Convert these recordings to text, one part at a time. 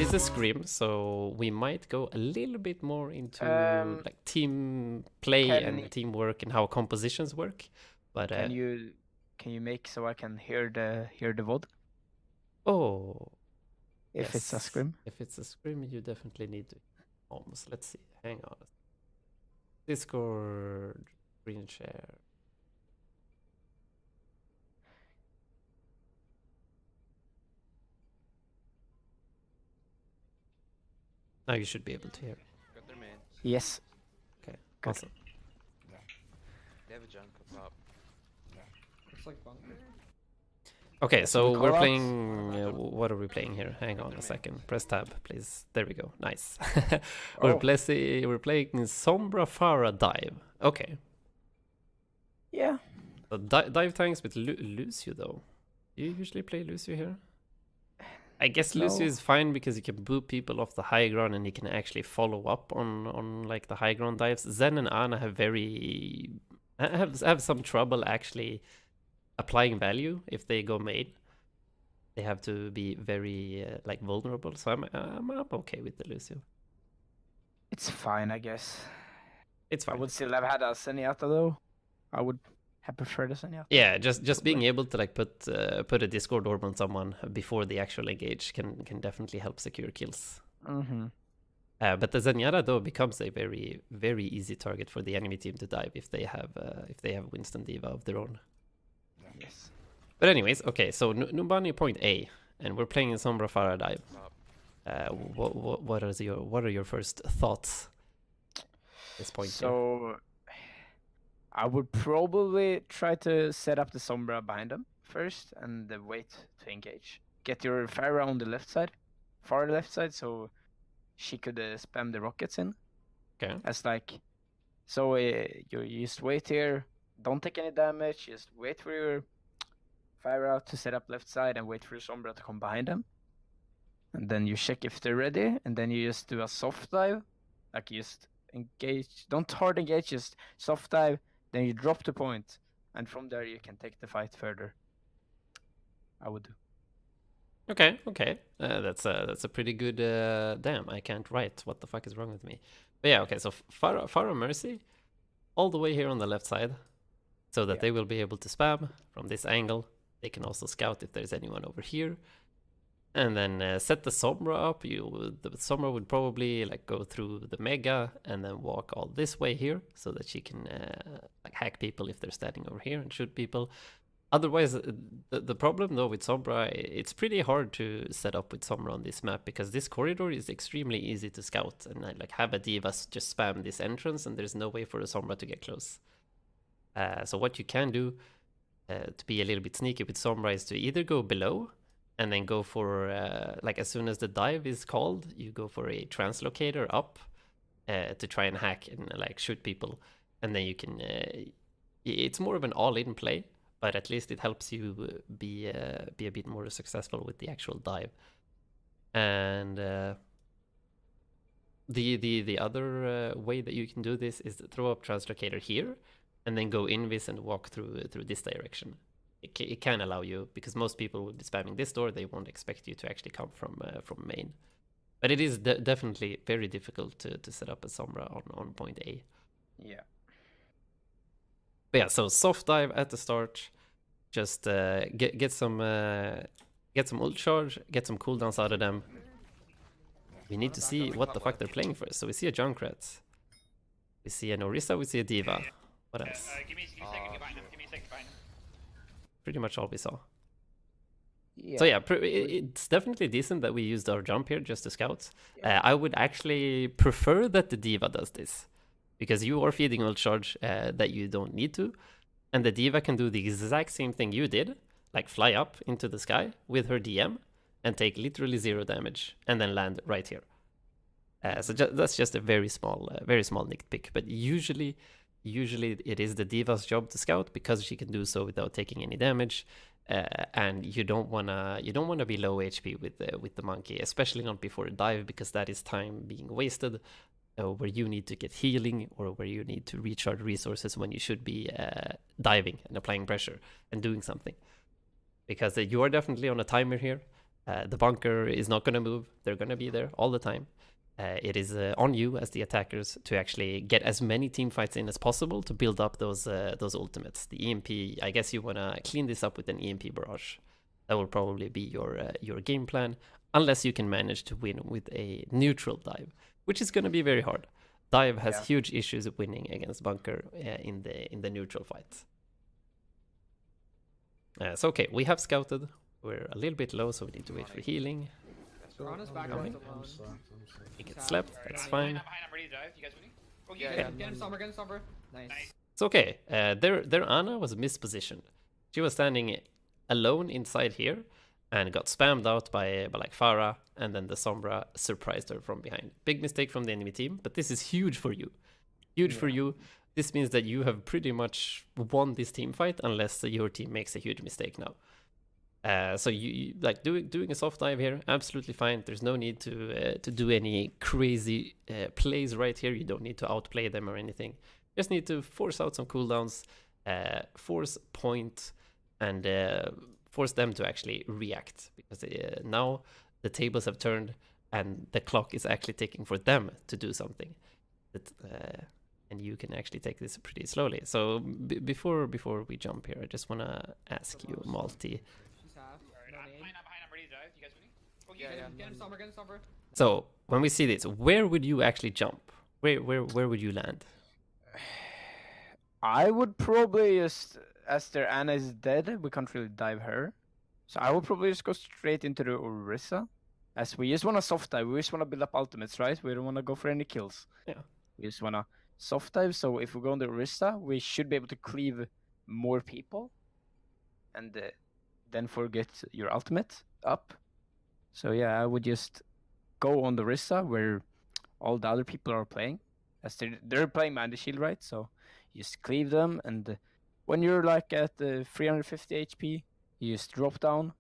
is a scrim, so we might go a little bit more into like team play and teamwork and how compositions work. But can you make so I can hear the VOD? Oh, if yes. It's a scrim. If it's a scrim, you definitely need to. Almost. Let's see. Hang on. Discord, screen share. Now you should be able to hear. Got their main. Yes. Okay. Good. Awesome. They have a junk up top. Looks like bunker. Okay, so we we're call playing. What are we playing here? Hang on a second. Press tab, please. There we go. Nice. We're playing Sombra Farah Dive. Okay. Yeah. So dive tanks with Lucio though. Do you usually play Lucio here? I guess Lucio is fine because you can boot people off the high ground and he can actually follow up on like the high ground dives. Zen and Ana have some trouble actually applying value if they go main. They have to be very like vulnerable. So I'm okay with the Lucio. It's fine, I guess. It's fine. I would still have had a Zenyatta though. I would have preferred a Zenyatta. Yeah, just being able to like put a Discord orb on someone before the actual engage can definitely help secure kills. Mm-hmm. But the Zenyatta though becomes a very, very easy target for the enemy team to dive if they have Winston Diva of their own. Yes. But anyways, okay, so Numbani point A, and we're playing in Sombra Farah dive. What are your first thoughts at this point? So I would probably try to set up the Sombra behind them first and wait to engage. Get your Farah on the left side, far left side, so she could spam the rockets in. Okay. As like, so you just wait here, don't take any damage, just wait for your Farah to set up left side and wait for your Sombra to come behind them. And then you check if they're ready, and then you just do a soft dive, like you just engage, don't hard engage, just soft dive, then you drop the point, and from there you can take the fight further. I would do. Okay. That's a pretty good. Damn, I can't write. What the fuck is wrong with me? But yeah, okay. So Farah Mercy, all the way here on the left side, so that they will be able to spam from this angle. They can also scout if there's anyone over here, and then set the Sombra up. The Sombra would probably like go through the Mega and then walk all this way here, so that she can like hack people if they're standing over here and shoot people. Otherwise, the problem though with Sombra, it's pretty hard to set up with Sombra on this map because this corridor is extremely easy to scout and like have a Diva just spam this entrance and there's no way for a Sombra to get close. So what you can do to be a little bit sneaky with Sombra is to either go below and then go for like as soon as the dive is called, you go for a translocator up to try and hack and like shoot people, and then you can. It's more of an all-in play, but at least it helps you be a bit more successful with the actual dive. And the other way that you can do this is to throw up translocator here, and then go invis and walk through this direction. It can allow you, because most people will be spamming this door, they won't expect you to actually come from main. But it is definitely very difficult to set up a Sombra on point A. Yeah. But yeah, so soft dive at the start, just get some ult charge, get some cooldowns out of them. We need to see what the fuck they're playing first. So we see a Junkrat, we see an Orisa, we see a Diva. What else? Give me a second to bind him. Give me a second to bind him. Pretty much all we saw. Yeah. So yeah, it's definitely decent that we used our jump here just to scout. I would actually prefer that the Diva does this, because you are feeding ult charge that you don't need to, and the Diva can do the exact same thing you did, like fly up into the sky with her DM and take literally 0 damage and then land right here. So that's just a very small nitpick, but usually it is the Diva's job to scout because she can do so without taking any damage, and you don't wanna be low HP with the monkey, especially not before a dive, because that is time being wasted, where you need to get healing or where you need to recharge resources when you should be diving and applying pressure and doing something, because you are definitely on a timer here. The bunker is not going to move. They're going to be there all the time. It is on you as the attackers to actually get as many team fights in as possible to build up those ultimates. The EMP, I guess you want to clean this up with an EMP barrage. That will probably be your game plan, unless you can manage to win with a neutral dive, which is going to be very hard. Dive has huge issues of winning against bunker in the neutral fight. So okay, we have scouted. We're a little bit low, so we need to wait for healing. Rana's back Coming. alone. He gets slept, that's fine. I'm ready to dive. You guys ready? Oh, Yeah, Get him somewhere, get him somewhere. Nice. It's okay. Their Ana was mispositioned. She was standing alone inside here and got spammed out by like Farah, and then the Sombra surprised her from behind. Big mistake from the enemy team, but this is huge for you. Huge for you. This means that you have pretty much won this team fight unless your team makes a huge mistake now. So you like doing a soft dive here, absolutely fine. There's no need to do any crazy plays right here. You don't need to outplay them or anything. Just need to force out some cooldowns, force point, and force them to actually react, because now the tables have turned and the clock is actually ticking for them to do something. And you can actually take this pretty slowly. So before we jump here, I just want to ask you, Malte. She's half. No nade. Behind, I'm ready to dive. You guys ready? Oh, Get him somewhere, get him somewhere. So when we see this, where would you actually jump? Where would you land? I would probably just, as their Ana is dead, we can't really dive her. So I would probably just go straight into the Orisa. As we just want to soft dive, we just want to build up ultimates, right? We don't want to go for any kills. Yeah. We just want to soft dive, so if we go on the Orisa, we should be able to cleave more people. And then forget your ultimate up. So yeah, I would just go on the Orisa where all the other people are playing. As they're playing Mandy Shield, right? So you just cleave them, and when you're like at 350 HP, you just drop down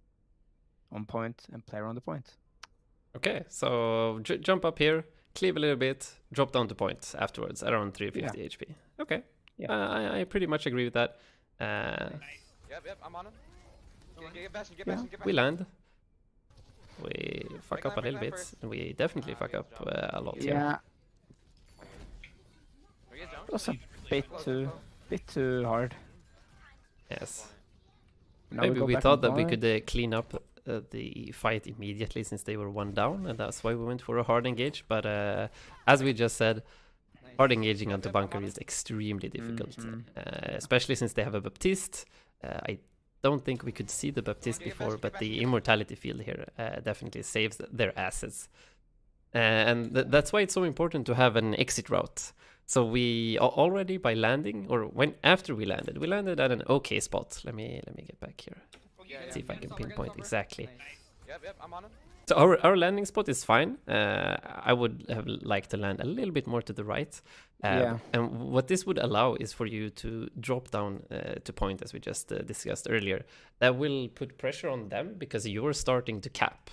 on point and play around the point. Okay, so jump up here, cleave a little bit, drop down to point afterwards at around 350 HP. Okay, Yeah. I pretty much agree with that. Yep, I'm on him. Get Bastion, get Bastion, get Bastion. We land. We fuck Break up a line, little break line bit, first. and we definitely fuck we up have to a lot here. Yeah, We get zoned. it was a bit too hard. Yes. Now Maybe go we back thought on that we point. could clean up the fight immediately since they were one down, and that's why we went for a hard engage. But as we just said, hard engaging onto bunker is extremely difficult, especially since they have a Baptiste. I don't think we could see the Baptiste before, but the immortality field here definitely saves their assets. And that's why it's so important to have an exit route. So we already by landing, or after we landed at an okay spot. Let me get back here. See if I can pinpoint exactly. Yep, I'm on him. So our landing spot is fine. I would have liked to land a little bit more to the right. Yeah. And what this would allow is for you to drop down to point, as we just discussed earlier. That will put pressure on them because you're starting to cap.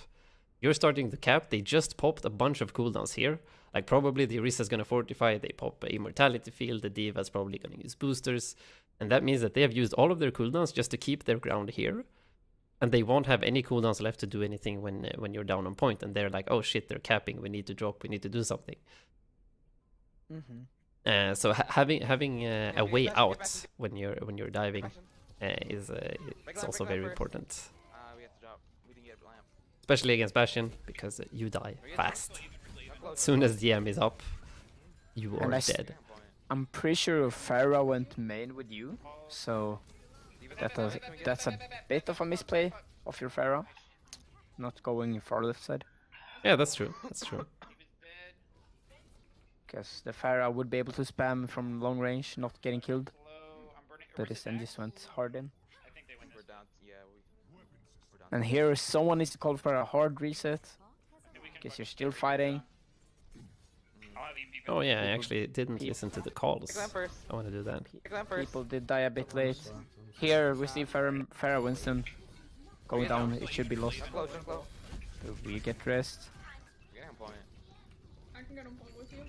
They just popped a bunch of cooldowns here. Like probably the Orisa is going to fortify. They pop a immortality field. The Diva is probably going to use boosters. And that means that they have used all of their cooldowns just to keep their ground here. And they won't have any cooldowns left to do anything when you're down on point. And they're like, oh shit, they're capping. We need to drop. We need to do something. So having a way out when you're diving is it's also very important, We have to drop. We didn't get a lamp. especially against Bastion, because you die fast. As soon as the M is up, you are And dead. I'm pretty sure Farah went main with you, so that's a bit of a misplay of your Farah, not going far left side. Yeah, that's true. That's true. Because the Farah would be able to spam from long range, not getting killed, but his then just went hard in. We're down. Yeah, we're down. And here someone needs to call for a hard reset, because you're still fighting. Oh yeah, I actually didn't listen to the calls. Pick lamp first. I want to do that. Pick lamp first. People did die a bit late. Here we see Farah Winston going down, it should be lost. Jump low, jump low. We get rest, We're getting on point. I can get on point with you.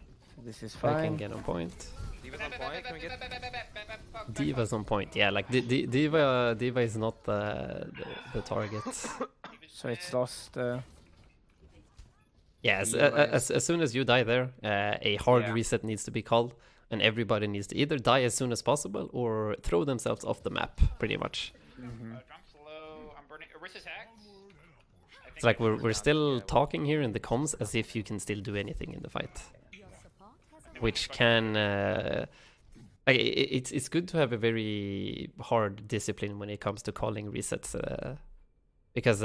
this is I can fine. get on point. Diva's on point. Can we get? Diva's on point. Yeah, like Diva is not the target. So it's lost. Yes, Realize- as soon as you die there, a hard Yeah. reset needs to be called, and everybody needs to either die as soon as possible or throw themselves off the map, pretty much. Drops low. I'm burning. Orisa's hacked. I think It's like I we're can- we're still talking here in the comms as if you can still do anything in the fight, which can. It's good to have a very hard discipline when it comes to calling resets, because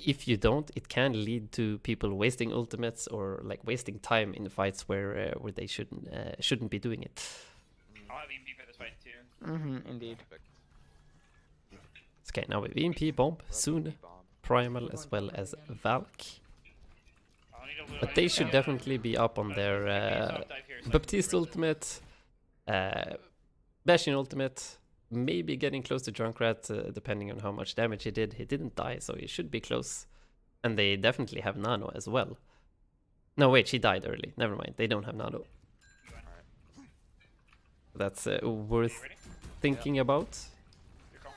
if you don't, it can lead to people wasting ultimates or like wasting time in fights where they shouldn't be doing it. I'll have EMP for this fight too. Indeed. Okay, now with EMP bomb soon, Primal as well as Valk, I'll need a little. but they should definitely be up on their Soft dive here, so I can Baptiste progress it. ultimate, Bastion ultimate, maybe getting close to Junkrat, depending on how much damage he did. He didn't die, so he should be close. And they definitely have Nano as well. No, wait, she died early. Never mind, they don't have Nano. That's worth Ready? thinking about. Your call.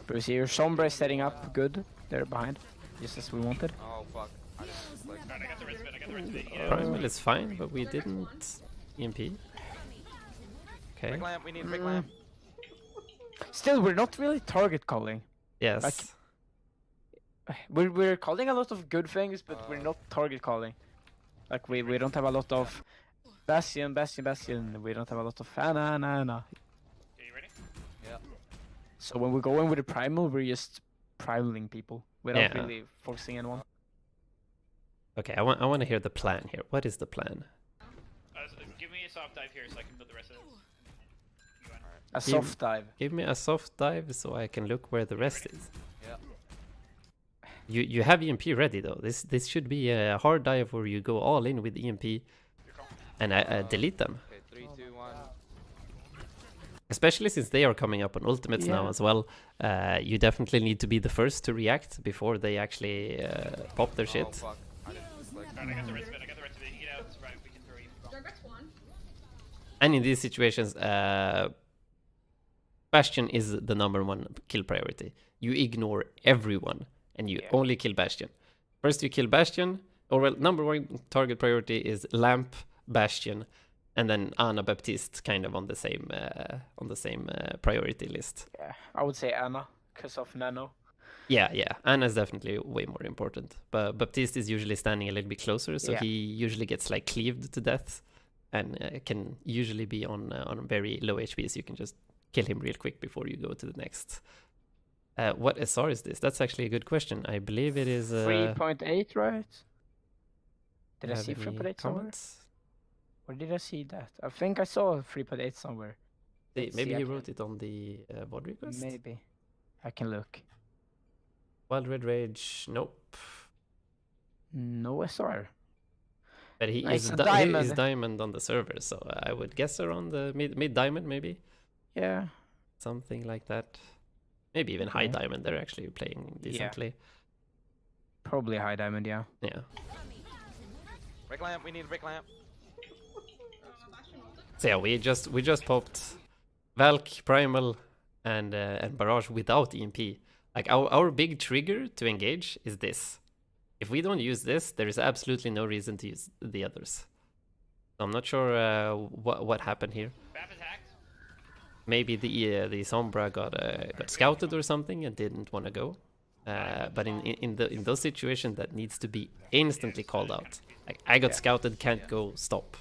Bruce, your Sombra is setting up good. They're behind, just as we wanted. Oh fuck. I didn't like. Alright, I got the red spin. I got the red spin. Yeah. Primal is fine, but we didn't EMP. Okay, Break lamp. We need break lamp. Still, we're not really target calling. yes. We're calling a lot of good things, but we're not target calling. Like we don't have a lot of Bastion. We don't have a lot of Ana. Okay, you ready? So when we go in with the primal, we're just primaling people without Yeah. really forcing anyone. Okay, I want to hear the plan here. What is the plan? So give me a soft dive here so I can build the rest of this. You want- A soft dive. Give me a soft dive so I can look where the rest is. Yeah. You have EMP ready though. This should be a hard dive where you go all in with EMP Your call. and delete them. Okay. 3, 2, 1. Especially since they are coming up on ultimates now Yeah. as well. You definitely need to be the first to react before they actually pop their shit. Oh fuck. I didn't like. Alright, I got the red spin. I got the red spin. You get out. It's right. We can throw you. Junkrat's one. And in these situations, Bastion is the #1 kill priority. You ignore everyone and you Yeah. only kill Bastion. First you kill Bastion, or well, #1 target priority is Lamp, Bastion, and then Ana Baptiste kind of on the same priority list. Yeah, I would say Ana, because of Nano. Yeah. Ana is definitely way more important. But Baptiste is usually standing a little bit closer, so Yeah. he usually gets like cleaved to death, and can usually be on very low HP, so you can just kill him real quick before you go to the next. What SR is this? That's actually a good question. I believe it is. 3.8, right? Did I have see any 3.8 somewhere? comments? Where did I see that? I think I saw 3.8 somewhere. Let's Maybe see, he I can- wrote it on the VOD request. Maybe. I can look. Wild Red Rage, nope. No SR. But he Nice, is a he's diamond. diamond on the server, so I would guess around the mid diamond maybe. Yeah. Something like that. Maybe even high Okay. diamond. They're actually playing Yeah. decently. Probably high diamond, yeah. Yeah. Break lamp. We need break lamp. Bastion ulted. So yeah, we just popped Valk, Primal, and Barrage without EMP. Like our big trigger to engage is this. If we don't use this, there is absolutely no reason to use the others. I'm not sure what happened here. Bap is hacked. Maybe the Sombra got scouted or something and didn't want to go. But in those situations, that needs to be instantly called out. Like I got scouted, can't go, stop.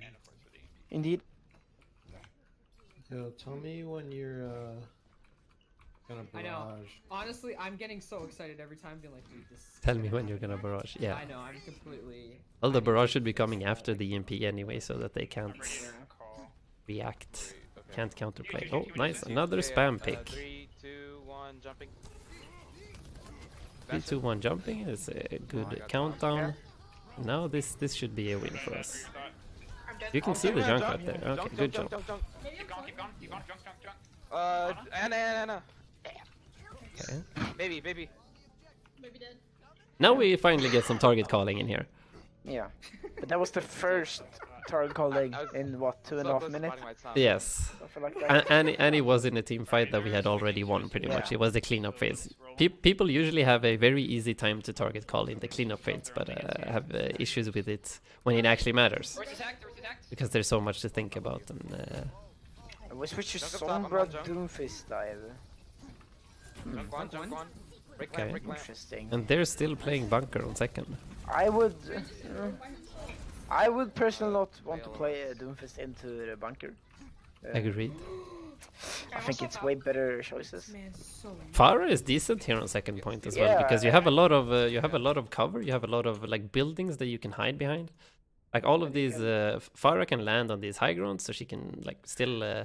And of course with the EMP. Indeed. Yo, tell me when you're gonna I know. barrage. Honestly, I'm getting so excited every time, being like, dude, this. Tell me when you're gonna barrage. Yeah. I know. I'm completely. Well, the barrage should be coming after the EMP anyway, so that they can't I'm ready to call. react, Okay. can't counterplay. You- Oh, you- nice, you- another Yeah, spam pick. 3, 2, 1. Jumping. 3, 2, 1 jumping is a good got countdown. Now this should be a win for us. Thought. You can see the Yeah, junk jump, right there. jump, Okay, jump, good jump, jump. jump, jump. Maybe Keep I'm going, keep going, keep going. Jump. Anna. Okay. Baby. Maybe dead. Now we finally get some target calling in here. Yeah. But that was the first target calling I was in what, 2.5 so minutes? spotting my Tom. Yes. Something like that. And it was in a team fight that we had already won pretty much. It was the cleanup phase. People usually have a very easy time to target call in the cleanup phase, but have issues with it when it actually matters. Because there's so much to think about. And We switch to Junk up top, I'm Sombra on junk. Doomfist dive. Junk one, junk one. Break Okay. lamp, break lamp. Interesting. and they're still playing bunker on second. I would personally not want to play a Doomfist into the bunker. Agreed. I think it's way better choices. Man, so Farah is decent here on second point as well Yeah, because you have a lot of cover. You have a lot of like buildings that you can hide behind. Like all of these, Farah can land on these high grounds, so she can like still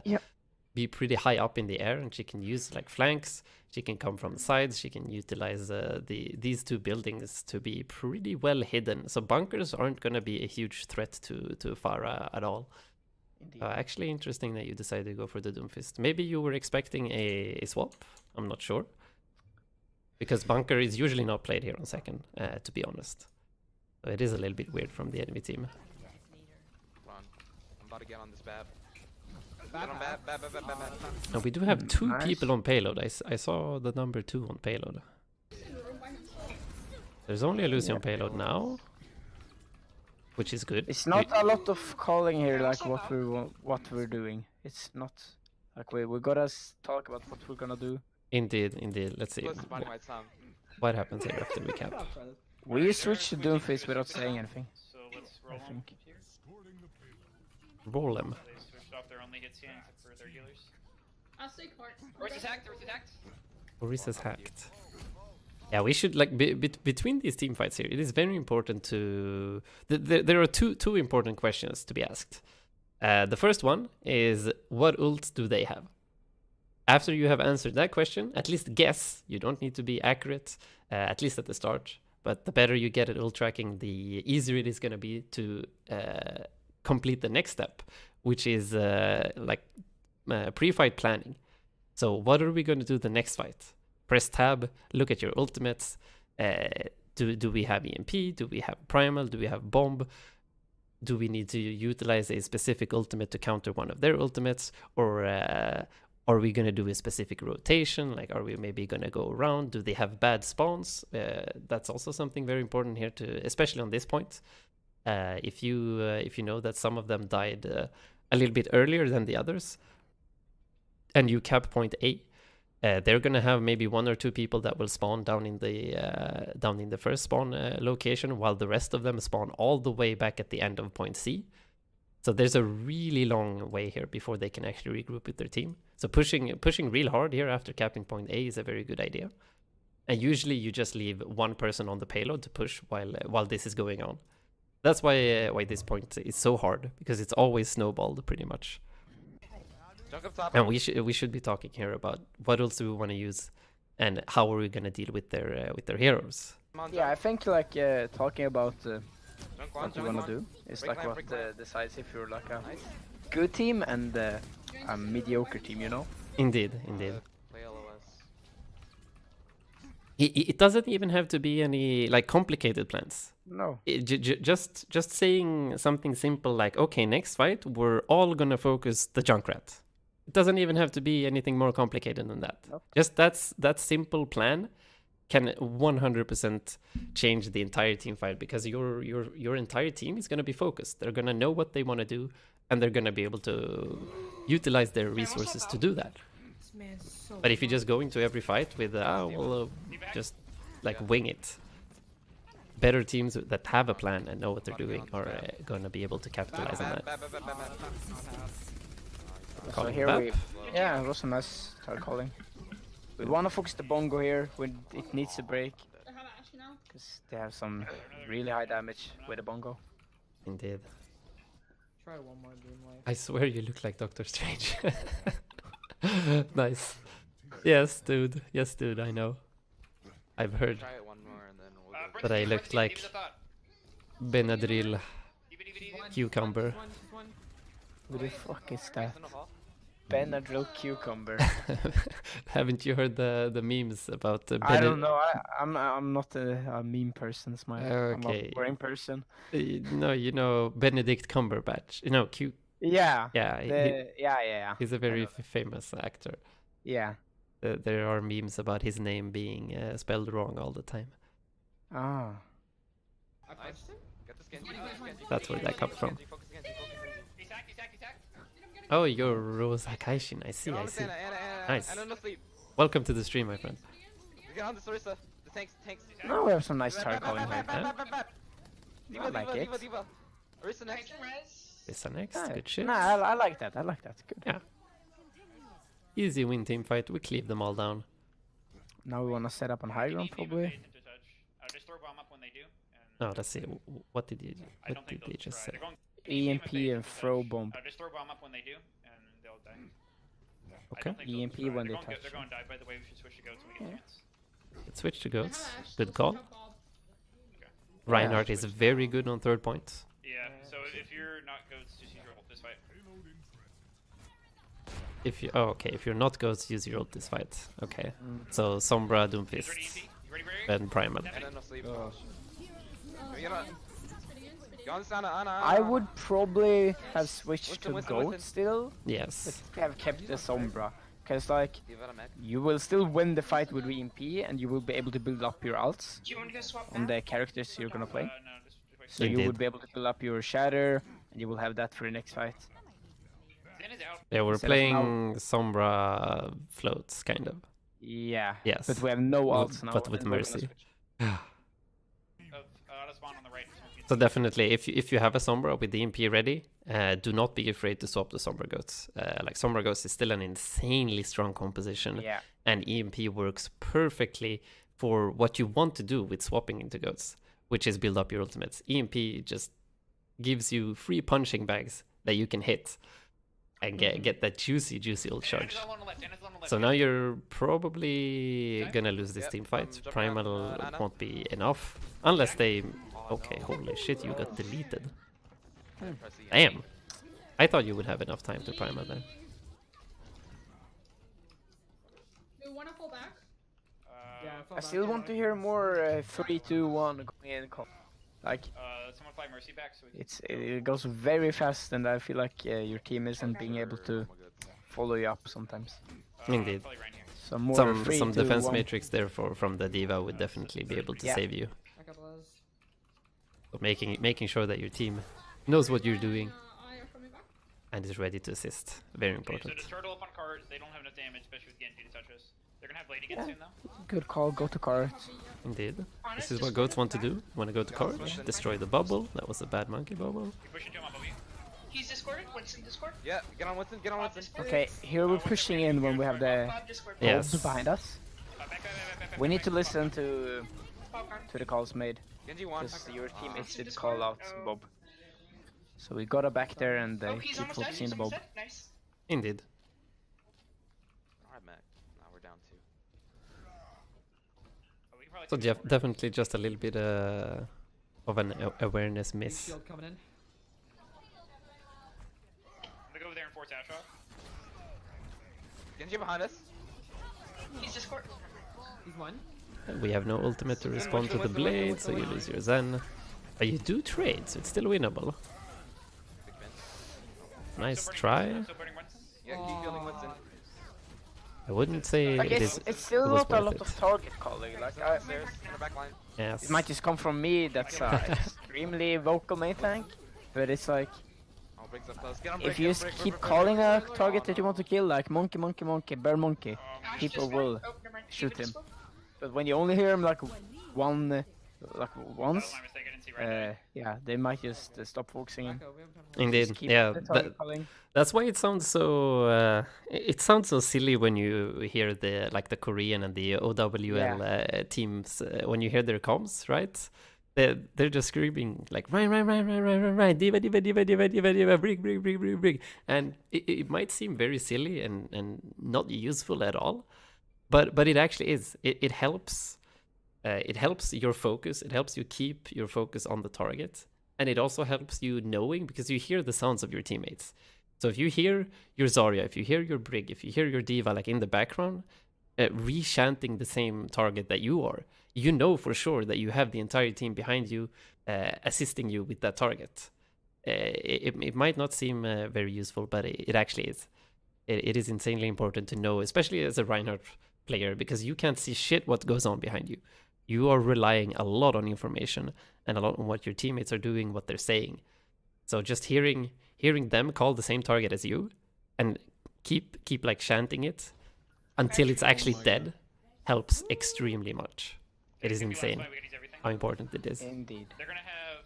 be pretty high up in the air, and she can use like flanks. She can come from the sides. She can utilize these two buildings to be pretty well hidden. So bunkers aren't gonna be a huge threat to Farah at all. Actually, interesting that you decided to go for the Doomfist. Maybe you were expecting a swap. I'm not sure. Because bunker is usually not played here on second, to be honest. So it is a little bit weird from the enemy team. Come on. I'm about to get on this bab. Get on bab, bab, bab, bab, bab, bab. And we do have two Nice. people on payload. I saw the number 2 on payload. There's only a Lucy on payload now, which is good. It's not a lot of calling here, like what we're doing. It's not like we gotta talk about what we're gonna do. Indeed. Let's see Close to spotting my Tom. what happens here after we cap. We switched to Doomfist without saying anything. So let's roll I them think. here. Roll them. They switched off their only hits here except for their healers. I'll stay quiet. Horse is hacked, horse is hacked. Boris is hacked. Yeah, we should like between these team fights here. It is very important to. There are two important questions to be asked. The first one is what ults do they have? After you have answered that question, at least guess. You don't need to be accurate, at least at the start. But the better you get at ult tracking, the easier it is going to be to complete the next step, which is pre-fight planning. So what are we going to do the next fight? Press tab, look at your ultimates. Do we have EMP? Do we have Primal? Do we have Bomb? Do we need to utilize a specific ultimate to counter one of their ultimates? Or are we going to do a specific rotation? Like, are we maybe going to go around? Do they have bad spawns? That's also something very important here, especially on this point. If you know that some of them died a little bit earlier than the others, and you cap point A, they're gonna have maybe 1 or 2 people that will spawn down in the first spawn location, while the rest of them spawn all the way back at the end of point C. So there's a really long way here before they can actually regroup with their team. So pushing real hard here after capping point A is a very good idea. And usually you just leave one person on the payload to push while this is going on. That's why this point is so hard, because it's always snowballed pretty much. Junk up top. And we should be talking here about what else do we want to use, and how are we gonna deal with their heroes. Come on, Yeah, I junk. think like talking about Junk one, what you junk wanna one. do is Break like lamp, what break lamp. decides if you're like a Nice. good team and a mediocre team, you know? Indeed. Play LOS. It doesn't even have to be any like complicated plans. No. Just saying something simple like, okay, next fight we're all gonna focus the Junkrat. It doesn't even have to be anything more complicated than that. Nope. Just that simple plan can 100% change the entire team fight, because your entire team is gonna be focused. They're gonna know what they want to do, and they're gonna be able to utilize their resources to do that. This man's so But if you just go into every fight with just like wing it, better teams that have a plan and know what they're doing are gonna be able to capitalize on that. Bab, bab, bab, bab, bab. So Calling here Bap. we, yeah, it was a nice start calling. We wanna focus the bongo here when it needs to break, I have Ashe now. because they have some really high damage with the bongo. Indeed. Try one more game life. I swear you look like Doctor Strange. Nice. Yes, dude, I know. I've heard. Try it one more and then we'll go. But I looked like Benadryl cucumber. Just one. Who the fuck is that? In the hall. Benadryl cucumber. Haven't you heard the memes about the I don't know. I'm not a meme person, Smile. Okay. I'm a boring person. No, you know Benedict Cumberbatch. You know, cute. Yeah. Yeah, Yeah. he's a very famous actor. Yeah. There are memes about his name being spelled wrong all the time. Ah. I punched him? Get this Genji. Get this Genji. That's where that comes from. Genji, focus Genji, focus Genji. He's hacked, he's hacked, he's hacked. Oh, you're Rose Akaishin. I see, Get on I this see. Ana, Nice. Ana, no sleep. Welcome to the stream, my friend. Get on this Orisa. The tanks. No, we have some nice Bap, target bap, calling bap, here. bap, bap, bap, bap. I like it. Diva. Orisa next. Is next. Yeah. Good shit. Nah, I like that. I like that. Good. Yeah. Easy win team fight. We cleave them all down. Now we want to set up on high ground, probably. Just throw bomb up when they do. No, let's see. What did you? I What don't think did they they'll just try. say? They're going EMP and throw bomb. Just throw bomb up when they do, and they'll die. I Okay. don't think they'll EMP try. when They're they going, touch They're going to die. By the way, we should switch to goats when we get a chance. Let's switch to goats. Ash, Good let's call. pick up Bob. Reinhardt is very good on third point. Yeah, so if you're not goats, just use your ult this fight. If you if you're not goats, use your ult this fight. Okay. Mm. So Sombra, You guys ready, Doomfist, EMP? You ready, Barry? and Primal. Ana, no sleep. Oh. Get on. Get on this Ana. I would probably have switched to Winston, goat Winston. still, Yes. but have kept the Sombra. Because, like, Diva on mech. you will still win the fight with EMP, and you will be able to build up your ults Do you want to go swap on the characters you're gonna play. No, just wait. So you Indeed. would be able to build up your Shatter, and you will have that for your next fight. Zen is out. Yeah, we're Instead of playing Sombra floats, kind of. Yeah. Yes. But we have no Well, ults now. but with and we're gonna Mercy. switch. Out of spawn on the right. So definitely, if you have a Sombra with the EMP ready, do not be afraid to swap the Sombra Goats. Like Sombra Goats is still an insanely strong composition, Yeah. and EMP works perfectly for what you want to do with swapping into Goats, which is build up your ultimates. EMP just gives you free punching bags that you can hit and get that juicy ult charge. So now you're probably gonna lose this Yep, team I'm fight. jumping Primal on, Ana. won't be enough unless they. Okay, holy shit, you got deleted. Press the Damn. I thought you would have enough time to Primal there. Do you want to fall back? Yeah, fall I back, still yeah, want to like- hear more 3, 2, 1 going in. Like, Someone fly Mercy back so we can... it goes very fast, and I feel like your team isn't being able to Oh my God. follow you up sometimes. Indeed. Probably right here. So more Some 3, 2, defense 1. matrix there from the Diva would definitely be able to Yeah. save you. Back up, Les. So making sure that your team knows what you're doing I are coming back. and is ready to assist. Very Okay, so important. just turtle up on cart. They don't have enough damage, especially with Genji to touch us. They're gonna have late again soon though. Good call, go to cart. Indeed. This is what goats want to do. You want to go to Courage, destroy the bubble. That was a bad monkey bubble. You push into him above you. He's discorded. Winston Discord. Yeah, get on Winston. Get on Winston. Okay, here we're pushing in when we have the Bob Discord. Yes. mobs behind us. Back, We need to listen to Bob card. the calls made, Genji one. because your teammates did call out Bob. So we gotta back there and Oh, he's keep almost dead. focusing He's the Bob. almost dead. Nice. Indeed. Alright, Mac. Now we're down 2. Oh, we can probably So take it definitely just a little bit of an awareness Big miss. shield coming in. I'm gonna go over there and force Ash off. Genji behind us. He's Discord. He's one. We have no ultimate to respond to the blade, so you lose your Zen. But you do trade, so it's still winnable. Big Ben. Nice Still burning try. Winston, still burning Winston. Yeah, keep building Winston. I wouldn't say Like it it's, is. it's still it was not a worth lot it. of target calling. Like Winston upstairs in the back line. Yes. it might just come from me. That's extremely vocal main tank, but it's like Oh, brings up close. Get on if break, you get on just break, keep break, break, calling break, a break. target that you want to kill, like monkey, monkey, monkey, bear monkey, Ash people Discord. will Oh, never mind. shoot Diva him. Discord. But when you only hear him like one, That once, was my mistake. I didn't see right there. yeah, they might just stop focusing him. Back up. We have time. Indeed. Just keep Yeah. the target calling. That's why it sounds so. It sounds so silly when you hear the Korean and the OWL teams when you hear their comms, right? They're just screaming like right, diva, brig, and it might seem very silly and not useful at all, but it actually is. It helps. It helps your focus. It helps you keep your focus on the target, and it also helps you knowing because you hear the sounds of your teammates. So if you hear your Zarya, if you hear your Brig, if you hear your D.Va like in the background, re-chanting the same target that you are, you know for sure that you have the entire team behind you, assisting you with that target. It might not seem very useful, but it actually is. It is insanely important to know, especially as a Reinhardt player, because you can't see shit what goes on behind you. You are relying a lot on information and a lot on what your teammates are doing, what they're saying. So just hearing them call the same target as you and keep like chanting it until it's actually dead helps extremely much. It is insane how important it is. Indeed. They're gonna have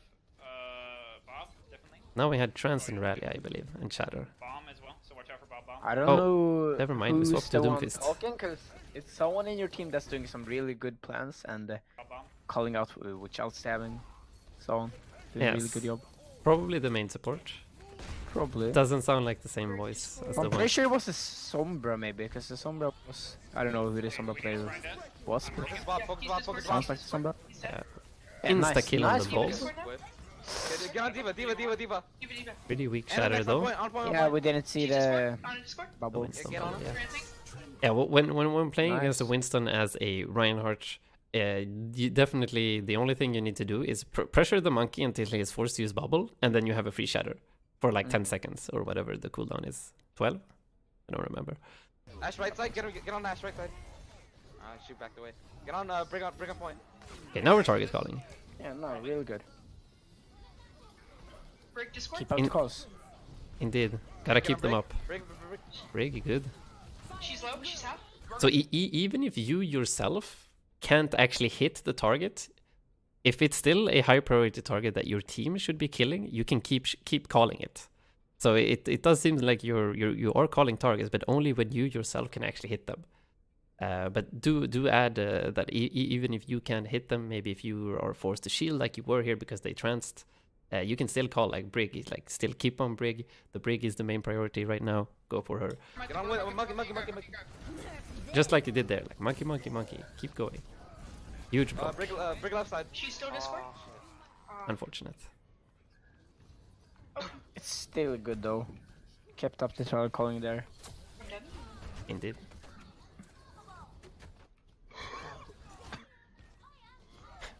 Bob, definitely. Now we had Trance and Rally, I believe, and Shatter. Bomb as well, so watch out for Bob Bomb. I don't Oh, know never mind, we who's swapped to the one Doomfist. talking, because it's someone in your team that's doing some really good plans and Bob Bomb. calling out which ults they having, so on. Doing a really Yes. good job. Probably the main support. Probably. Doesn't sound like the same voice as I'm the pretty one. sure it was the Sombra maybe, because the Sombra was... I don't know who the Sombra player Find that. was, but Focus Bob, focus Bob, focus Bob. sounds like the Sombra. Yeah. Yeah, Insta kill on nice. the ball. Okay, get on D.Va, D.Va, D.Va, D.Va. Pretty weak And Shatter next, though. on point, on point, on Yeah, point. we didn't see the On Discord. bubble. Winston Get on bubble, him. yeah. Translate. Yeah, when playing against a Nice. Winston as a Reinhardt, you definitely, the only thing you need to do is pressure the monkey until he is forced to use bubble, and then you have a free shatter for like 10 seconds or whatever the cooldown is. 12? I don't remember. Ash right side, get on Ash right side. Shoot back the way. Get on, bring on point. Okay, now we're target calling. Yeah, no, really good. Break Discord. Keep out In- the calls. Indeed. Gotta Get keep on them Brig. up. Brig. Pretty good. She's low. She's half. So even if you yourself can't actually hit the target, if it's still a high priority target that your team should be killing, you can keep calling it. So it does seem like you are calling targets, but only when you yourself can actually hit them. But do add that even if you can't hit them, maybe if you are forced to shield like you were here because they tranced, you can still call like Brig. Like still keep on Brig. The Brig is the main priority right now. Go for her. Get on with monkey. Just like you did there. Like monkey, monkey, monkey. Keep going. Huge block. Brig left side. She's still Discord. Unfortunate. It's still good though. Kept up the target calling there. I'm dead. Indeed.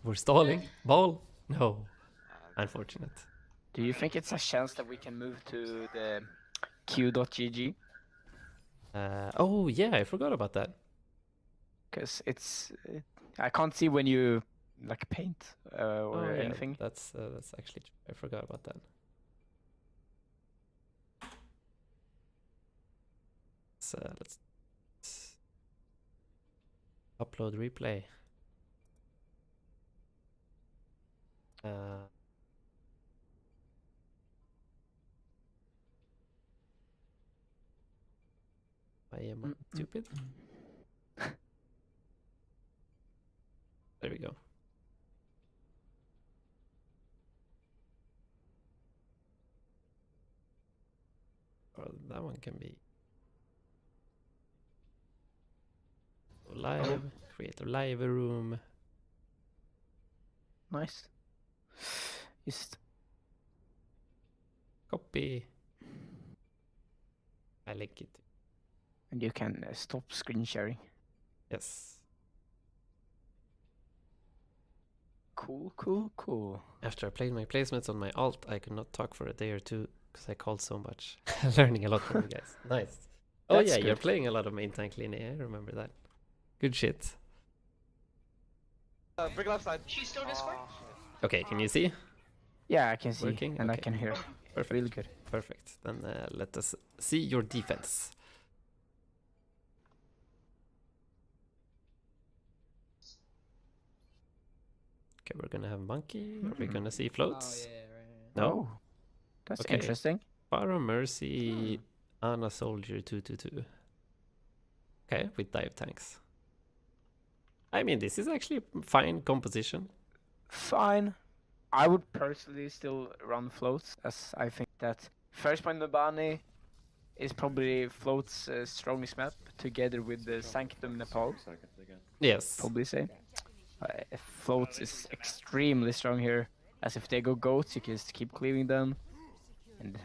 We're stalling. Ball. No. Unfortunate. Do you think it's a chance that we can move to the Q.GG? Oh yeah, I forgot about that. Because it's... I can't see when you like paint Oh, or yeah, anything. that's actually true. I forgot about that. Let's upload replay. I am stupid. There we go. Or that one can be live. Create a live room. Nice. Just Copy. I like it. and you can stop screen sharing. Yes. Cool. After I played my placements on my alt, I could not talk for a day or two because I called so much. Learning a lot from you guys. Nice. Oh That's yeah, you're good. playing a lot of main tank lane. I remember that. Good shit. Brig left side. She's still Discord. Okay, can you see? Yeah, I can see Working? and I Okay. can hear. Perfect. Really good. Perfect. Then let us see your defense. Okay, we're gonna have monkey. Are we gonna see floats? No. Oh, that's Okay. interesting. Pharaoh Mercy, Ana Soldier 222. Okay, with dive tanks. I mean, this is actually fine composition. Fine. I would personally still run floats, as I think that first point Numbani is probably floats strongest map together with the Sanctum Nepal. Yes. Probably say. Floats is extremely strong here, as if they go goats, you can just keep cleaving them. And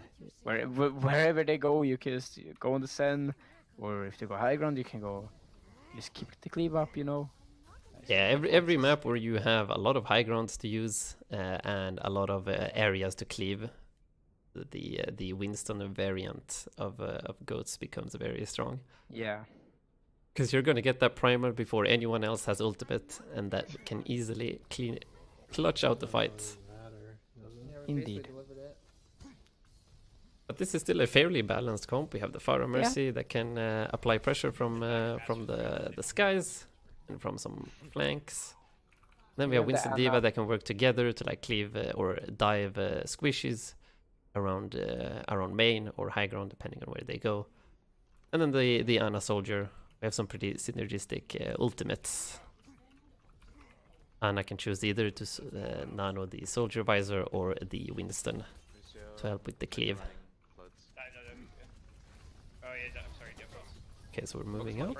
wherever they go, you can just go on the Sen, or if they go high ground, you can go. Just keep the cleave up, you know. Yeah, every map where you have a lot of high grounds to use and a lot of areas to cleave, the Winston variant of goats becomes very strong. Yeah. Because you're gonna get that primer before anyone else has ultimate, and that can easily clutch out the fight. Doesn't really matter, does it? Yeah, we Indeed. basically delivered it. But this is still a fairly balanced comp. We have the Pharaoh Mercy that can apply pressure from the skies and from some flanks. Then we have Yeah, the Winston Diva Anna. that can work together to like cleave or dive squishes around main or high ground depending on where they go. And then the Anna Soldier. We have some pretty synergistic ultimates. Anna can choose either to nano the Soldier Visor or the Winston Lucio, to help with the cleave. running floats. Oh yeah, I'm sorry, difference. Okay, so we're moving out,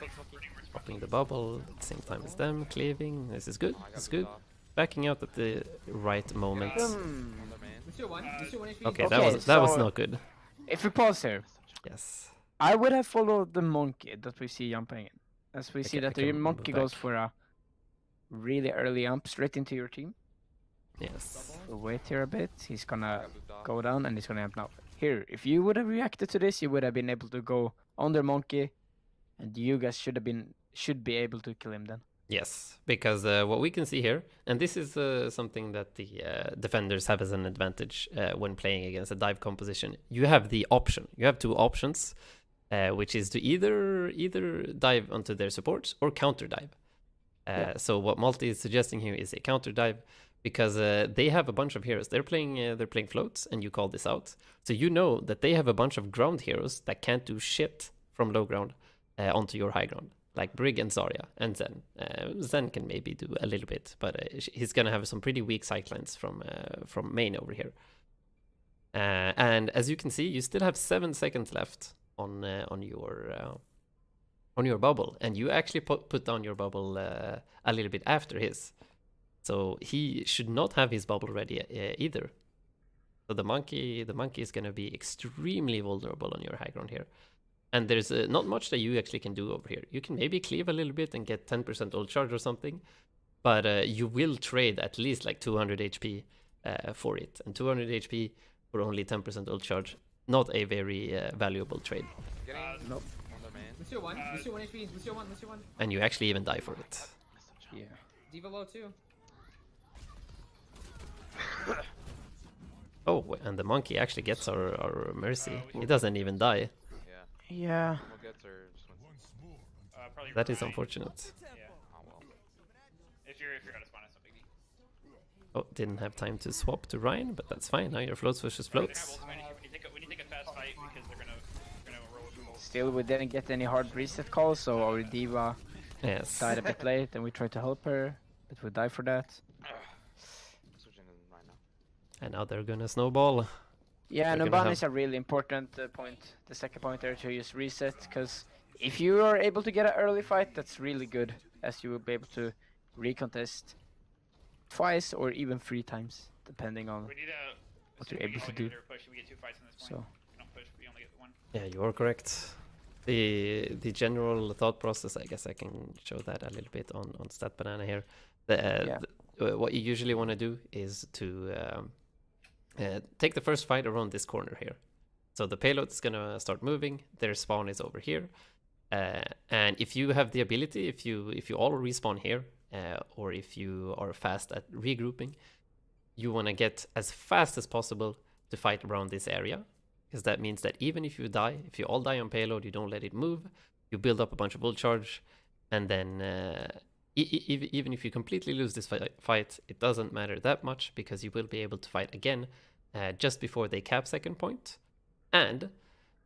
popping the bubble at the same time as them, cleaving. This is good. Oh, I got This is good. booted off. Backing out at the right moment. On their main. Lucio 1. Lucio 1 HP. Okay, Okay, that was so- not good. If we pause here, Yes. I would have followed the monkey that we see jumping in. As we see Okay, I that the can move monkey goes back. for a really early jump straight into your team. Yes. We'll wait here a bit. He's I gonna got booted off. go down and he's gonna jump now. Here, if you would have reacted to this, you would have been able to go on their monkey, and you guys should be able to kill him then. Yes, because what we can see here, and this is something that the defenders have as an advantage when playing against a dive composition. You have the option. You have two options, which is to either dive onto their supports or counter dive. Yeah. So what Malte is suggesting here is a counter dive, because they have a bunch of heroes. They're playing floats, and you call this out. So you know that they have a bunch of ground heroes that can't do shit from low ground onto your high ground, like Brig and Zarya and Zen. Zen can maybe do a little bit, but he's gonna have some pretty weak cyclines from main over here. And as you can see, you still have 7 seconds left on your bubble, and you actually put down your bubble a little bit after his. So he should not have his bubble ready either. So the monkey is gonna be extremely vulnerable on your high ground here. And there's not much that you actually can do over here. You can maybe cleave a little bit and get 10% ult charge or something, but you will trade at least like 200 HP for it. And 200 HP for only 10% ult charge, not a very valuable trade. Getting Nope. on their main. Lucio 1. Lucio 1 HP. Lucio 1. Lucio 1. And you actually even die for it. Yeah. Diva low too. Oh, and the monkey actually gets our mercy. He doesn't even die. Yeah. Yeah. We'll get her just Winston. Probably That is Ryan. unfortunate. Yeah. Oh well. If you're out of spawn, it's no big deal. Oh, didn't have time to swap to Ryan, but that's fine. Now your floats versus They have floats. ultimate. We need to take a fast fight because they're gonna roll with both. Still, we didn't get any hard reset calls, so our diva Yes. died a bit late, and we tried to help her, but we died for that. Switching in right now. And now they're gonna snowball. Yeah, We're gonna Numbani have- is a really important point. The second point there to use reset, because if you are able to get an early fight, that's really good, as you will be able to recontest twice or even 3 times, depending on. We need a. What you're assuming able to we do. only get a push, we get 2 fights in this point. So We don't push, we only get 1. Yeah, you are correct. The general thought process, I guess I can show that a little bit on Stat Banana here. What you usually want to do is to take the first fight around this corner here. So the payload is gonna start moving. Their spawn is over here, and if you have the ability, if you all respawn here, or if you are fast at regrouping, you want to get as fast as possible to fight around this area. Because that means that even if you all die on payload, you don't let it move, you build up a bunch of ult charge, and then even if you completely lose this fight, it doesn't matter that much, because you will be able to fight again just before they cap second point. And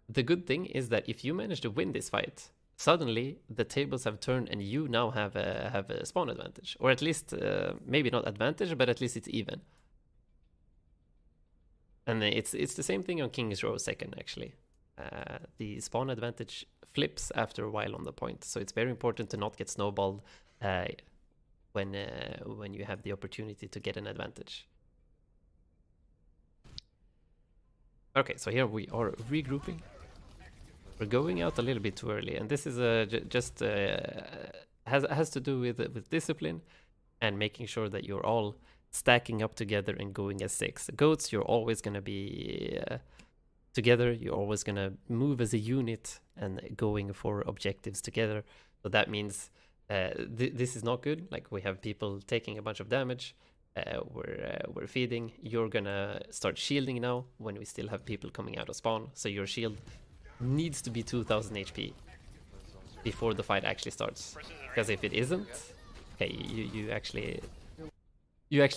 the good thing is that if you manage to win this fight, suddenly the tables have turned and you now have a spawn advantage. Or at least, maybe not advantage, but at least it's even. And it's the same thing on King's Row second, actually. The spawn advantage flips after a while on the point, so it's very important to not get snowballed when you have the opportunity to get an advantage. Okay, so here we are regrouping. We're going out a little bit too early, and this is just has to do with discipline and making sure that you're all stacking up together and going as 6. Goats, you're always gonna be together. You're always gonna move as a unit and going for objectives together. So that means this is not good. Like, we have people taking a bunch of damage. We're feeding. You're gonna start shielding now when we still have people coming out of spawn. So your shield needs to be 2000 HP before the fight actually starts. Because if it isn't, okay, you actually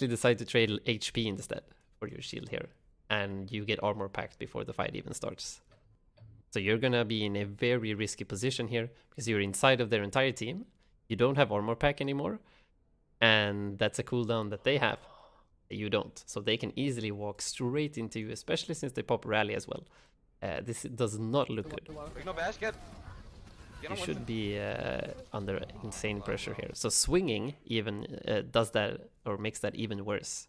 decide to trade HP instead for your shield here, and you get armor packed before the fight even starts. So you're gonna be in a very risky position here because you're inside of their entire team. You don't have armor pack anymore, and that's a cooldown that they have. You don't, so they can easily walk straight into you, especially since they pop rally as well. This does not look good. No bash, get You on should Winston. be under insane pressure here. So swinging even does that, or makes that even worse.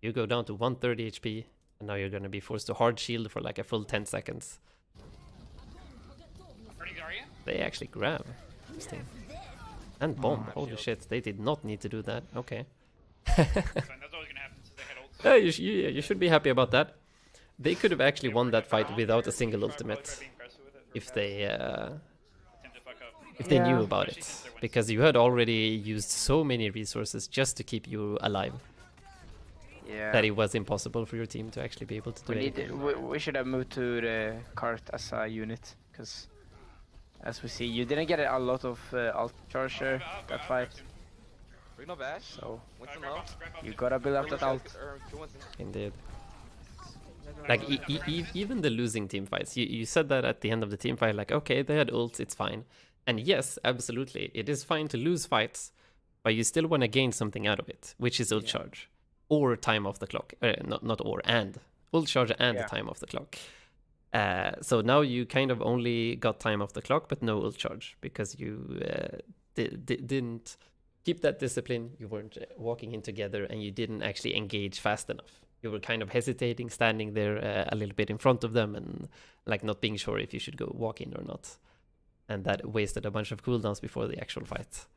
You go down to 130 HP, and now you're going to be forced to hard shield for like a full 10 seconds. Ready, Zarya? They actually grab. Interesting. And bomb. Holy shit, they did not need to do that. Okay. Fine, that's always gonna happen since they had ults. Yeah, you should be happy about that. They could have actually won that fight without a single ultimate if they knew about it, because you had already used so many resources just to keep you alive Yeah. that it was impossible for your team to actually be able to do anything. We should have moved to the cart as a unit, because as we see, you didn't get a lot of alt charger that fight, Bring no bash. so Winston low. you gotta build up Bring that alt. kill Winston. Indeed. Like, even the losing team fights, you said that at the end of the team fight, like, okay, they had ults, it's fine. And yes, absolutely, it is fine to lose fights, but you still want to gain something out of it, which is ult charge. Or time off the clock. Not or, and. Ult charge and time off the clock. So now you kind of only got time off the clock, but no ult charge, because you didn't keep that discipline, you weren't walking in together, and you didn't actually engage fast enough. You were kind of hesitating, standing there a little bit in front of them, and like not being sure if you should go walk in or not. And that wasted a bunch of cooldowns before the actual fight.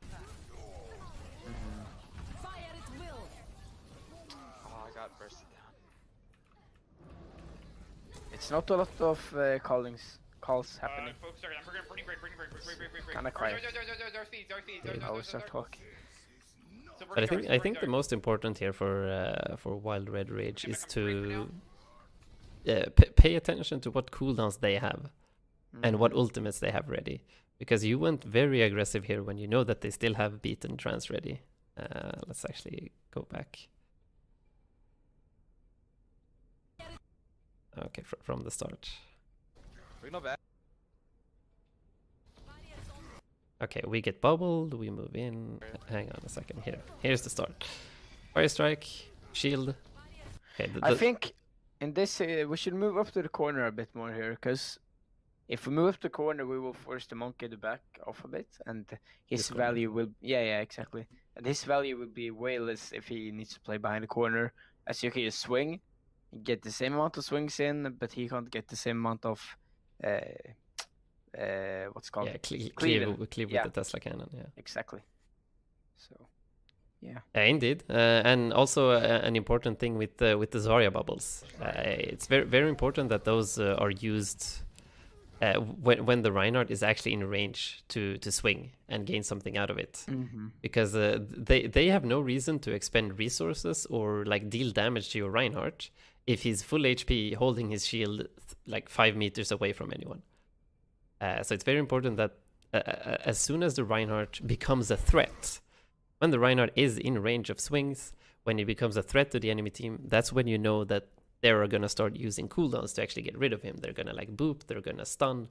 Oh, I got bursted down. It's not a lot of calls happening. Folks, sorry, we're gonna bring break. Kinda quiet. Zarya, I will start talking. So But I think the most important here for Wild Red Rage is to pay attention to what cooldowns they have and what ultimates they have ready, because you went very aggressive here when you know that they still have beaten trans ready. Let's actually go back. Okay, from the start. Bring no bash. Okay, we get bubbled, we move in. Hang on a second here. Here's the start. Fire strike, shield. Okay, I think in this we should move up to the corner a bit more here, because if we move up the corner, we will force the monkey to back off a bit, and his This corner. value will exactly. And his value will be way less if he needs to play behind the corner, as you can just swing, get the same amount of swings in, but he can't get the same amount of what's it called? yeah, cleave Cleave with yeah. the Tesla cannon. Yeah. Exactly. So, yeah. Indeed, and also an important thing with the Zarya bubbles. It's very important that those are used when the Reinhardt is actually in range to swing and gain something out of it, because they have no reason to expend resources or like deal damage to your Reinhardt if he's full HP holding his shield like 5 meters away from anyone. So it's very important that as soon as the Reinhardt becomes a threat, when the Reinhardt is in range of swings, when he becomes a threat to the enemy team, that's when you know that they're going to start using cooldowns to actually get rid of him. They're going to like boop, they're going to stun,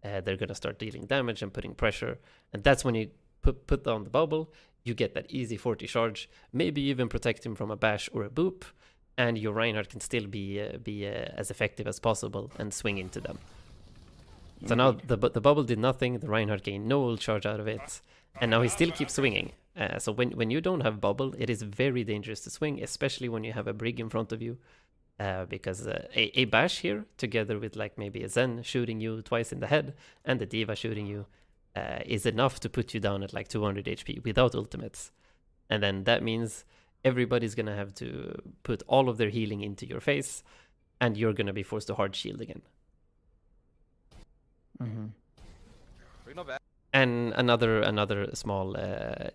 they're going to start dealing damage and putting pressure. And that's when you put down the bubble, you get that easy 40 charge, maybe even protect him from a bash or a boop, and your Reinhardt can still be as effective as possible and swing into them. So now the bubble did nothing, the Reinhardt gained no ult charge out of it, and now he still keeps swinging. So when you don't have bubble, it is very dangerous to swing, especially when you have a brig in front of you. Because a bash here, together with like maybe a Zen shooting you twice in the head and the Diva shooting you, is enough to put you down at like 200 HP without ultimates. And then that means everybody's gonna have to put all of their healing into your face, and you're gonna be forced to hard shield again. Bring no back. And another small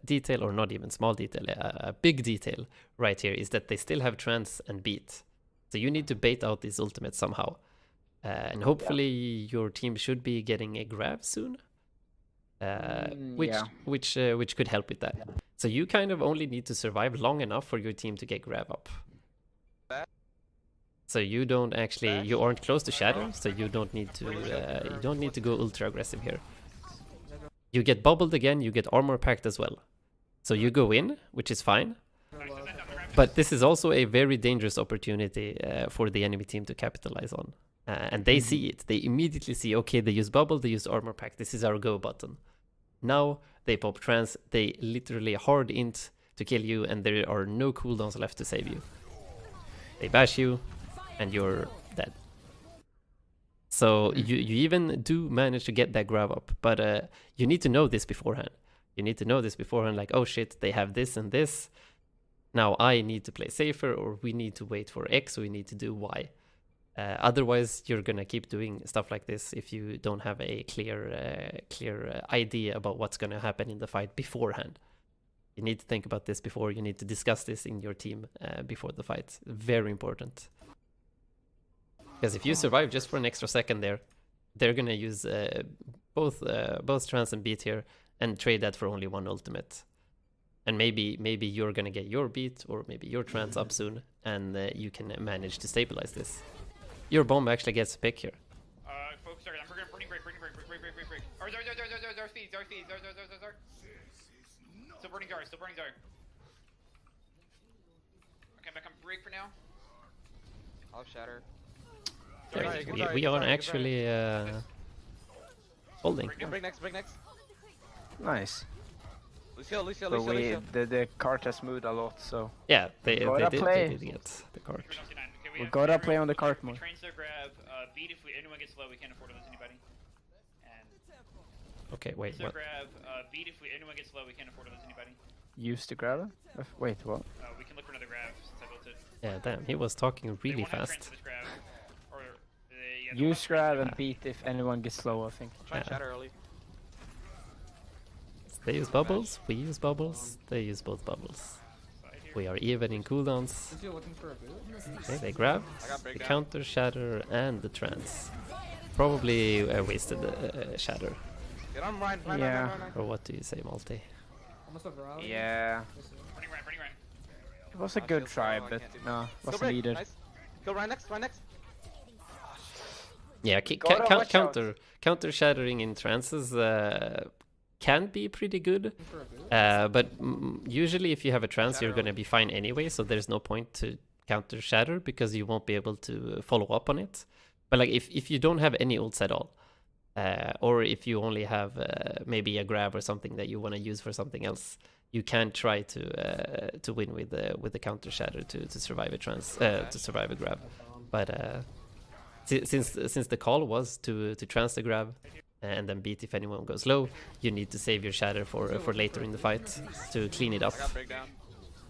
detail, or not even small detail, a big detail right here is that they still have trance and beat. So you need to bait out these ultimates somehow. And hopefully your team should be getting a grab soon. Which could help with that. So you kind of only need to survive long enough for your team to get grab up. So you don't actually, you aren't close to shatter, so you don't need to go ultra aggressive here. You get bubbled again, you get armor packed as well. So you go in, which is fine. But this is also a very dangerous opportunity for the enemy team to capitalize on. And they see it. They immediately see, okay, they use bubble, they use armor pack. This is our go button. Now they pop trance, they literally hard int to kill you, and there are no cooldowns left to save you. They bash you, and you're dead. So you even do manage to get that grab up, but you need to know this beforehand. You need to know this beforehand, like, oh shit, they have this and this. Now I need to play safer, or we need to wait for X, we need to do Y. Otherwise, you're gonna keep doing stuff like this if you don't have a clear idea about what's gonna happen in the fight beforehand. You need to think about this before. You need to discuss this in your team before the fight. Very important. Because if you survive just for an extra second there, they're gonna use both trance and beat here and trade that for only one ultimate. And maybe you're gonna get your beat, or maybe your trance up soon, and you can manage to stabilize this. Your bomb actually gets a pick here. Folks, sorry, I'm burning break. Or Zar feed. Still burning Zar. Okay, back on break for now. I'll shatter. We are actually holding. Bring next. Nice. Lucio. But the cart has moved a lot, so Yeah, they did get the card. we gotta play on the cart more. Trains their grab, beat if anyone gets low, we can't afford to lose anybody. And Okay, wait, their what? grab, beat if anyone gets low, we can't afford to lose anybody. Use the grab? Wait, what? We can look for another grab since I built it. Yeah, damn, he was talking They really won't have trains fast. to this grab. Or, yeah, they won't Use have grab trains and beat if anyone gets slow, I think. Try and shatter early. They use bubbles, we use bubbles, they use both bubbles. side here. We are even in cooldowns. Lucio looking for a boot. Okay, they grab I got the breakdown. counter, shatter, and the trance. Probably wasted shatter. Get on Ryan. Yeah. Or what do you say, Malte? Almost a rally. Yeah, Burning Ryan. it was a I good feel try, slow, I but can't do no, much. Go wasn't break. needed. Nice. Kill Ryan next. Yeah, Gotta watch out. counter shattering in trances can be pretty good. Looking for a boot. But usually if you have a trance, you're going to be fine anyway, so there's no point to counter shatter because you won't be able to follow up on it. But like if you don't have any ults at all, or if you only have maybe a grab or something that you want to use for something else, you can try to win with the counter shatter to survive a trance, to survive a grab. But since the call was to trance the grab and then beat if anyone goes low, you need to save your shatter for later in the fight to clean it up. I got breakdown.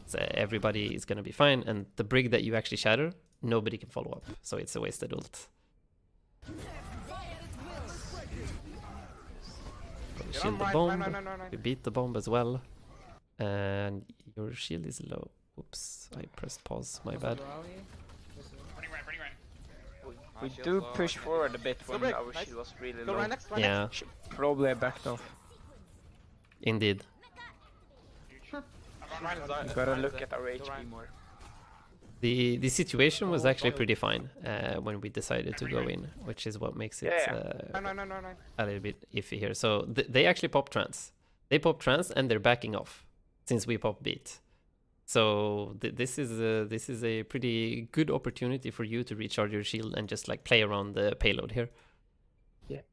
So everybody is gonna be fine, and the brig that you actually shatter, nobody can follow up, so it's a wasted ult. Get Shield on the Ryan. bomb. Ryan. You beat the bomb as well, and your shield is low. Oops, I pressed pause. My Almost a bad. rally. Lucio. Burning Ryan. We shield's do low, push I can't forward do a bit Go when break. our Nice. shield was really Go low. Ryan next. Yeah, Probably backed off. indeed. Ryan is You gotta look at our HP more. The situation was actually pretty fine when we decided to go in, which is what makes it No. a little bit iffy here. So they actually pop trance. They pop trance and they're backing off since we pop beat. So this is a pretty good opportunity for you to recharge your shield and just like play around the payload here. Yep.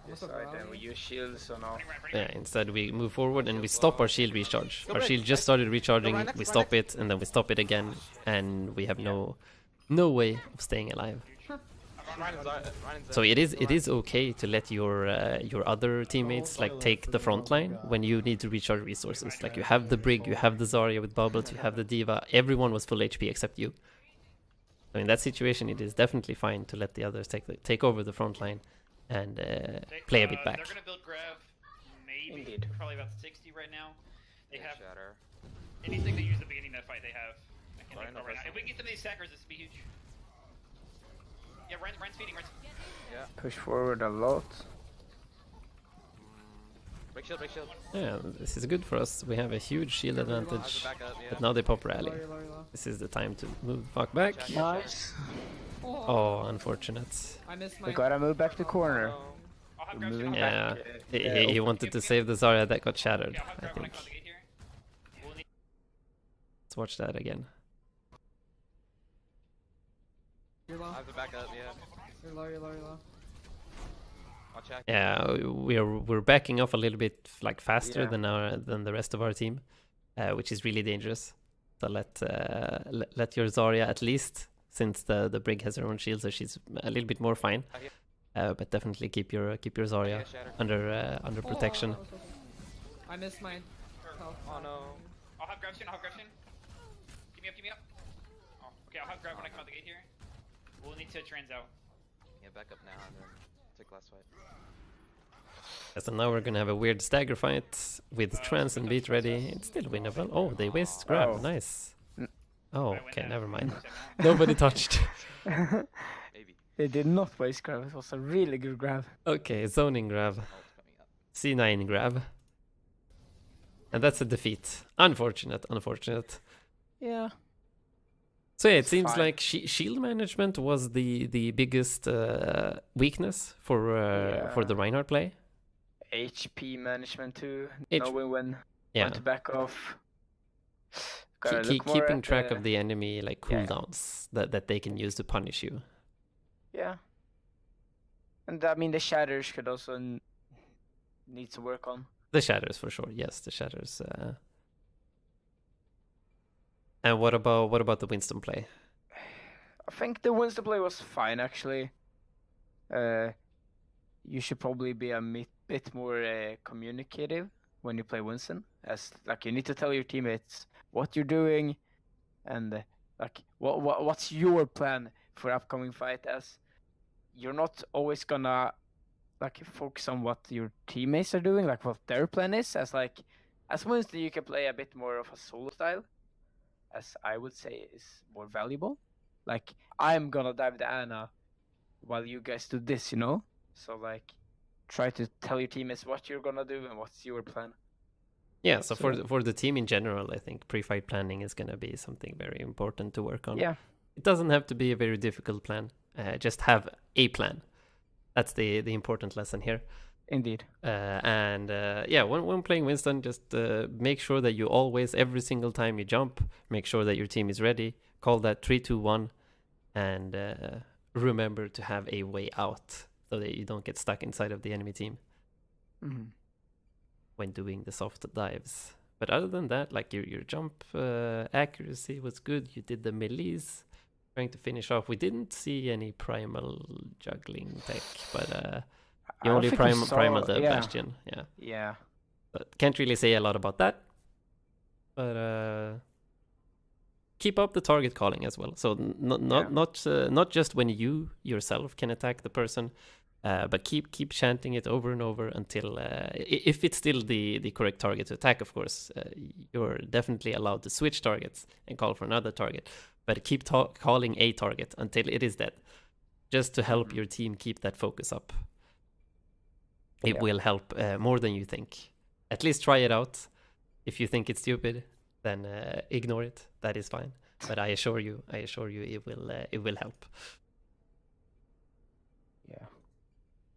this side, and we use shields, so now. Yeah, instead we move forward and we stop our shield recharge. Our shield just started recharging, we stop it, and then we stop it again, and we have no way of staying alive. So it is okay to let your other teammates like take the front line when you need to recharge resources. Like you have the Brig, you have the Zarya with bubbles, you have the Diva. Everyone was full HP except you. So in that situation, it is definitely fine to let the others take over the front line and play a bit back. They're gonna build Grav, maybe. Indeed. Probably about 60 right now. They have Shatter. anything they use at the beginning of that fight. They have. I can't Ryan think of it right now. If we can get some of these sackers, this would be huge. Yeah, Ryan's feeding. Ryan's... Yeah. Push forward a lot. Break shield, break shield. Yeah, this is good for us. We have a huge shield advantage, Back up, yeah. but now they pop rally. Low, low, low. This is the time to move the fuck back. Nice. Oh, unfortunate. I missed my. We gotta move back to corner. I'll have We're Grav soon, moving I'll have back. Yeah, he wanted to save the Zarya that got shattered, Yeah, I'll have I Grav when I think. come out the gate here. We'll need... Let's watch that again. You're low. I have to back up, yeah. You're low. You're low. You're low. I'll check. Yeah, we're backing off a little bit like faster Yeah. than the rest of our team, which is really dangerous. So let your Zarya at least, since the Brig has her own shield, so she's a little bit more fine. But definitely keep your Zarya under protection. Oh, that was so cool. I missed mine. Health. Oh no. I'll have Grav soon. I'll have Grav soon. Give me up. Give me up. Oh, okay. I'll have Grav when I come out the gate here. We'll need to trans out. Yeah, back up now and then take last fight. So now we're gonna have a weird stagger fight with trans and beat ready. It's still winnable. Oh, they waste grab. Oh. Nice. Mm. Oh, I win okay, that. never mind. Percent Nobody touched. Maybe. They did not waste grab. It was a really good grab. Okay, zoning grab. Ult's coming up. C9 grab. And that's a defeat. Unfortunate. Yeah. So yeah, it It's seems fine. like shield management was the biggest weakness for the Reinhardt play. HP management too. H- Knowing when Yeah, to back off. Gotta look more keeping at track the- of the enemy like yeah. cooldowns that they can use to punish you. Yeah. And I mean the shatters could also need to work on. The shatters for sure. Yes, the shatters. And what about the Winston play? I think the Winston play was fine actually. You should probably be a bit more communicative when you play Winston, as like you need to tell your teammates what you're doing, and like what's your plan for upcoming fight. As you're not always gonna like focus on what your teammates are doing, like what their plan is. As Winston, you can play a bit more of a solo style, as I would say is more valuable. Like I'm gonna dive the Ana while you guys do this, you know? So like try to tell your teammates what you're gonna do and what's your plan. Yeah, so So- for the team in general, I think pre-fight planning is gonna be something very important to work on. Yeah. It doesn't have to be a very difficult plan. Just have a plan. That's the important lesson here. Indeed. Yeah, when playing Winston, just make sure that you always, every single time you jump, make sure that your team is ready. Call that 3-2-1, and remember to have a way out so that you don't get stuck inside of the enemy team Mhm. when doing the soft dives. But other than that, like your jump accuracy was good. You did the melees, trying to finish off. We didn't see any primal juggling tech, but I you don't only think we primal saw- the yeah. Bastion. Yeah. Yeah. But can't really say a lot about that. But keep up the target calling as well. So not just when you yourself can attack the person, but keep chanting it over and over until if it's still the correct target to attack. Of course, you're definitely allowed to switch targets and call for another target. But keep calling a target until it is dead, just to help your team keep that focus up. It Yeah. will help more than you think. At least try it out. If you think it's stupid, then ignore it. That is fine. But I assure you, it will help.